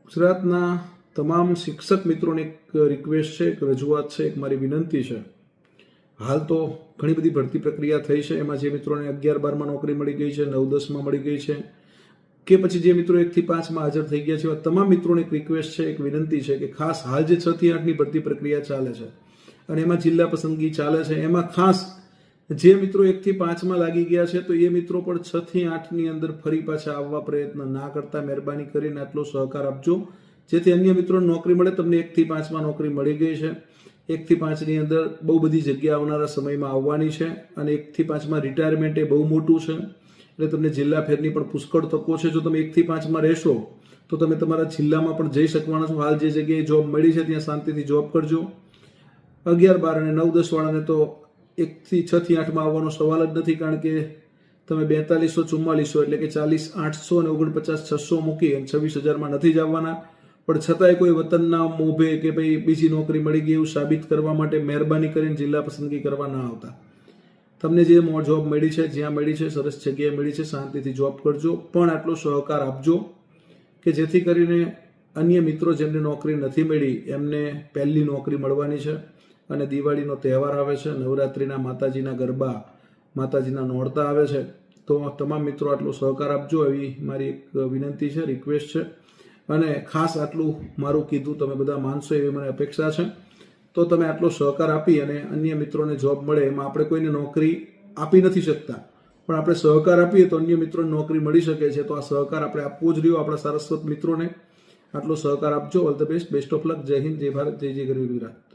ગુજરાતના તમામ શિક્ષક મિત્રોને એક રિક્વેસ્ટ છે, એક રજૂઆત છે, એક મારી વિનંતી છે. હાલ તો ઘણી બધી ભરતી પ્રક્રિયા થઈ છે. એમાં જે મિત્રોને 11-12માં નોકરી મળી ગઈ છે, 9-10માં મળી ગઈ છે, કે પછી જે મિત્રો 1 થી 5માં હાજર થઈ ગયા છે, એવા તમામ મિત્રોને એક રિક્વેસ્ટ છે, એક વિનંતી છે કે ખાસ હાલ જે 6 થી 8ની ભરતી પ્રક્રિયા ચાલે છે અને એમાં જિલ્લા પસંદગી ચાલે છે, એમાં ખાસ જે મિત્રો 1 થી 5માં લાગી ગયા છે તો એ મિત્રો પણ 6 થી 8ની અંદર ફરી પાછા આવવા પ્રયત્ન ના કરતા મહેરબાની કરીને આટલો સહકાર આપજો, જેથી અન્ય મિત્રોને નોકરી મળે. તમને 1 થી 5માં નોકરી મળી ગઈ છે, 1 થી 5ની અંદર બહુ બધી જગ્યા આવનારા સમયમાં આવવાની છે અને 1 થી 5માં રિટાયરમેન્ટ એ બહુ મોટું છે, એટલે તમને જિલ્લા ફેરની પણ પુષ્કળ તકો છે. જો તમે 1 થી 5માં રહેશો તો તમે તમારા જિલ્લામાં પણ જઈ શકવાના છો. હાલ જે જગ્યાએ જોબ મળી છે ત્યાં શાંતિથી જોબ કરજો. 11, 12 અને 9, 10 વાળાને તો 1 થી 6 થી 8માં આવવાનો સવાલ જ નથી, કારણ કે તમે 4200, 4400 એટલે કે 40, 800 અને 49, 600 મૂકી અને 26,000માં નથી જ આવવાના. પણ છતાંય કોઈ વતનના મોભે કે ભાઈ બીજી નોકરી મળી ગઈ એવું સાબિત કરવા માટે મહેરબાની કરીને જિલ્લા પસંદગી કરવા ના આવતા. તમને જે જોબ મળી છે, જ્યાં મળી છે, સરસ જગ્યાએ મળી છે, શાંતિથી જોબ કરજો, પણ આટલો સહકાર આપજો કે જેથી કરીને અન્ય મિત્રો જેમને નોકરી નથી મળી એમને પહેલી નોકરી મળવાની છે. અને દિવાળીનો તહેવાર આવે છે, નવરાત્રિના માતાજીના ગરબા, માતાજીના નોરતા આવે છે, તો તમામ મિત્રો આટલો સહકાર આપજો એવી મારી એક વિનંતી છે, રિક્વેસ્ટ છે. અને ખાસ આટલું મારું કીધું તમે બધા માનશો એવી મને અપેક્ષા છે. તો તમે આટલો સહકાર આપી અને અન્ય મિત્રોને જોબ મળે. એમાં આપણે કોઈને નોકરી આપી નથી શકતા, પણ આપણે સહકાર આપીએ તો અન્ય મિત્રોને નોકરી મળી શકે છે. તો આ સહકાર આપણે આપવો જ રહ્યો આપણા સારસ્વત મિત્રોને. આટલો સહકાર આપજો. All the best, best of luck. જય હિન્દ, જય ભારત, જય જય ગરવી ગુજરાત.